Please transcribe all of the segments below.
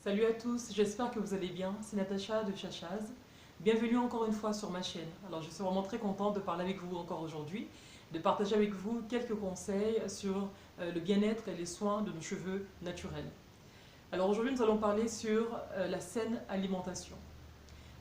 Salut à tous, j'espère que vous allez bien. C'est Natacha de Chachaz. Bienvenue encore une fois sur ma chaîne. Alors je suis vraiment très contente de parler avec vous encore aujourd'hui, de partager avec vous quelques conseils sur le bien-être et les soins de nos cheveux naturels. Alors aujourd'hui nous allons parler sur la saine alimentation.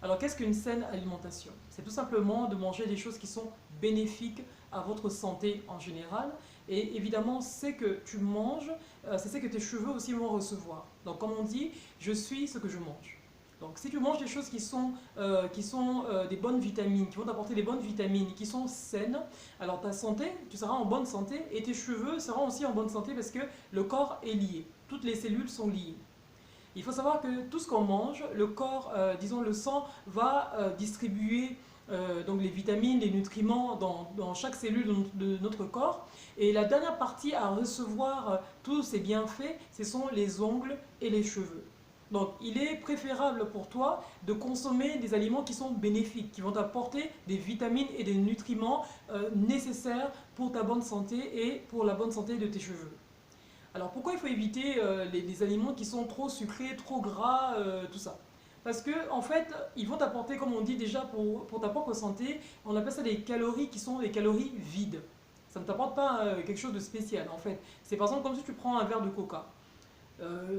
Alors qu'est-ce qu'une saine alimentation? C'est tout simplement de manger des choses qui sont bénéfiques à votre santé en général. Et évidemment, c'est que tu manges, c'est ce que tes cheveux aussi vont recevoir. Donc comme on dit, je suis ce que je mange. Donc si tu manges des choses qui sont des bonnes vitamines, qui vont t'apporter des bonnes vitamines, qui sont saines, alors ta santé, tu seras en bonne santé et tes cheveux seront aussi en bonne santé parce que le corps est lié. Toutes les cellules sont liées. Il faut savoir que tout ce qu'on mange, le corps, disons le sang, va distribuer donc les vitamines, les nutriments dans chaque cellule de notre corps. Et la dernière partie à recevoir tous ces bienfaits, ce sont les ongles et les cheveux. Donc il est préférable pour toi de consommer des aliments qui sont bénéfiques, qui vont t'apporter des vitamines et des nutriments nécessaires pour ta bonne santé et pour la bonne santé de tes cheveux. Alors pourquoi il faut éviter les aliments qui sont trop sucrés, trop gras, tout ça? Parce que en fait, ils vont t'apporter, comme on dit déjà pour ta propre santé, on appelle ça des calories qui sont des calories vides. Ça ne t'apporte pas quelque chose de spécial en fait. C'est par exemple comme si tu prends un verre de coca.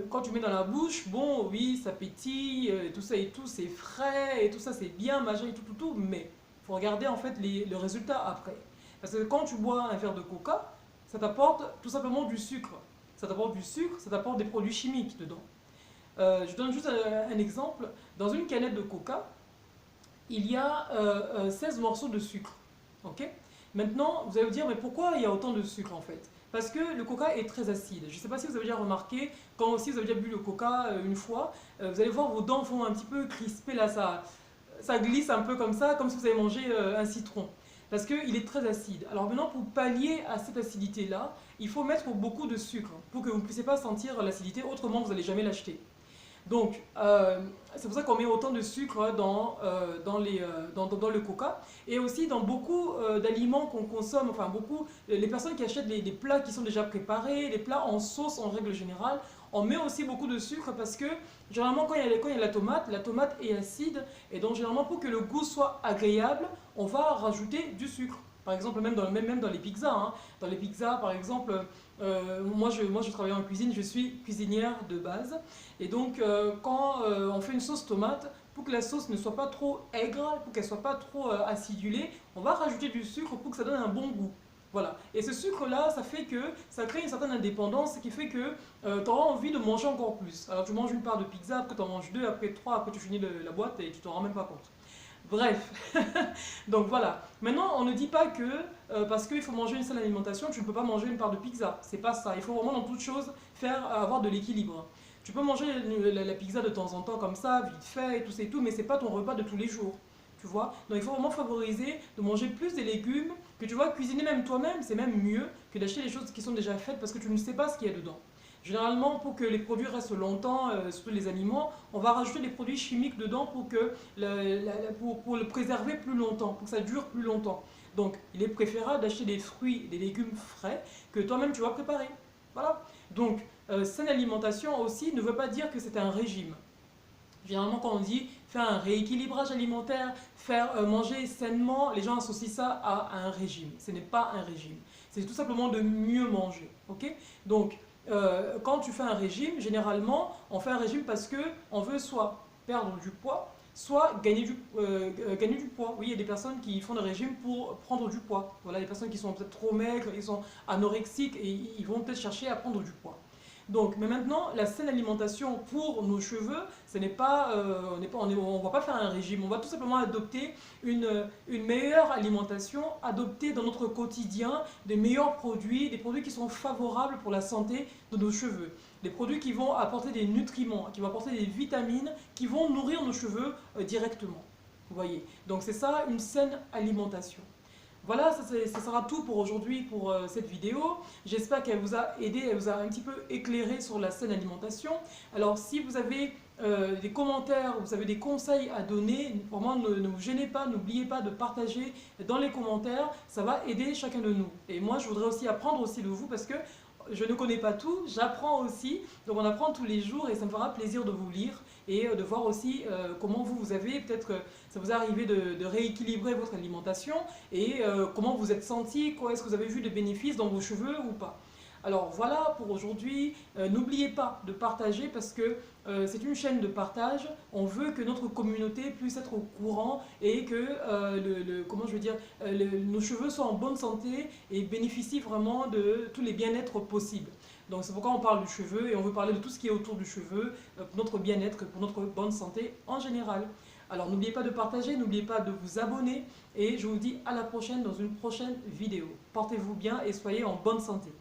Quand tu mets dans la bouche, bon oui, ça pétille, tout ça et tout, c'est frais et tout ça c'est bien, machin et tout, mais il faut regarder en fait le résultat après. Parce que quand tu bois un verre de coca, ça t'apporte tout simplement du sucre. Ça t'apporte du sucre, ça t'apporte des produits chimiques dedans. Je donne juste un exemple. Dans une canette de coca, il y a 16 morceaux de sucre. Ok. Maintenant, vous allez vous dire, mais pourquoi il y a autant de sucre en fait? Parce que le coca est très acide. Je ne sais pas si vous avez déjà remarqué, quand aussi vous avez déjà bu le coca une fois, vous allez voir vos dents vont un petit peu crisper là, ça glisse un peu comme si vous avez mangé un citron. Parce qu'il est très acide. Alors maintenant, pour pallier à cette acidité-là, il faut mettre beaucoup de sucre pour que vous ne puissiez pas sentir l'acidité, autrement vous n'allez jamais l'acheter. Donc, c'est pour ça qu'on met autant de sucre dans le coca et aussi dans beaucoup d'aliments qu'on consomme, enfin beaucoup, les personnes qui achètent des plats qui sont déjà préparés, les plats en sauce en règle générale, on met aussi beaucoup de sucre parce que généralement quand il y a la tomate est acide et donc généralement pour que le goût soit agréable, on va rajouter du sucre. Par exemple, même dans les pizzas. Hein. Dans les pizzas, par exemple, moi je travaille en cuisine, je suis cuisinière de base. Et donc, quand on fait une sauce tomate, pour que la sauce ne soit pas trop aigre, pour qu'elle ne soit pas trop acidulée, on va rajouter du sucre pour que ça donne un bon goût. Voilà. Et ce sucre-là, ça fait que ça crée une certaine indépendance, ce qui fait que tu auras envie de manger encore plus. Alors tu manges une part de pizza, après tu en manges deux, après trois, après tu finis la boîte et tu t'en rends même pas compte. Bref, donc voilà. Maintenant, on ne dit pas que parce qu'il faut manger une saine alimentation, tu ne peux pas manger une part de pizza. C'est pas ça. Il faut vraiment dans toute chose avoir de l'équilibre. Tu peux manger la pizza de temps en temps comme ça, vite fait et tout, mais c'est pas ton repas de tous les jours. Tu vois? Donc il faut vraiment favoriser de manger plus des légumes que tu vois cuisiner même toi-même, c'est même mieux que d'acheter des choses qui sont déjà faites parce que tu ne sais pas ce qu'il y a dedans. Généralement, pour que les produits restent longtemps, surtout les aliments, on va rajouter des produits chimiques dedans pour le préserver plus longtemps, pour que ça dure plus longtemps. Donc, il est préférable d'acheter des fruits, des légumes frais que toi-même tu vas préparer. Voilà. Donc, saine alimentation aussi ne veut pas dire que c'est un régime. Généralement, quand on dit faire un rééquilibrage alimentaire, faire manger sainement, les gens associent ça à un régime. Ce n'est pas un régime. C'est tout simplement de mieux manger. Ok. Donc, quand tu fais un régime, généralement, on fait un régime parce que on veut soit perdre du poids, soit gagner du poids. Oui, il y a des personnes qui font des régimes pour prendre du poids. Voilà, les personnes qui sont peut-être trop maigres, ils sont anorexiques et ils vont peut-être chercher à prendre du poids. Donc, mais maintenant, la saine alimentation pour nos cheveux, ce n'est pas, on va pas faire un régime, on va tout simplement adopter une meilleure alimentation, adopter dans notre quotidien des meilleurs produits, des produits qui sont favorables pour la santé de nos cheveux. Des produits qui vont apporter des nutriments, qui vont apporter des vitamines, qui vont nourrir nos cheveux directement. Vous voyez. Donc c'est ça une saine alimentation. Voilà, ça sera tout pour aujourd'hui pour cette vidéo. J'espère qu'elle vous a aidé, elle vous a un petit peu éclairé sur la saine alimentation. Alors si vous avez des commentaires, vous avez des conseils à donner, vraiment ne vous gênez pas, n'oubliez pas de partager dans les commentaires, ça va aider chacun de nous. Et moi je voudrais aussi apprendre aussi de vous parce que je ne connais pas tout, j'apprends aussi, donc on apprend tous les jours et ça me fera plaisir de vous lire et de voir aussi comment vous avez, peut-être ça vous est arrivé de rééquilibrer votre alimentation et comment vous êtes senti, quoi est-ce que vous avez vu de bénéfices dans vos cheveux ou pas. Alors voilà pour aujourd'hui. N'oubliez pas de partager parce que c'est une chaîne de partage. On veut que notre communauté puisse être au courant et que comment je veux dire, nos cheveux soient en bonne santé et bénéficient vraiment de tous les bien-être possibles. Donc c'est pourquoi on parle du cheveu et on veut parler de tout ce qui est autour du cheveu pour notre bien-être, pour notre bonne santé en général. Alors n'oubliez pas de partager, n'oubliez pas de vous abonner et je vous dis à la prochaine dans une prochaine vidéo. Portez-vous bien et soyez en bonne santé.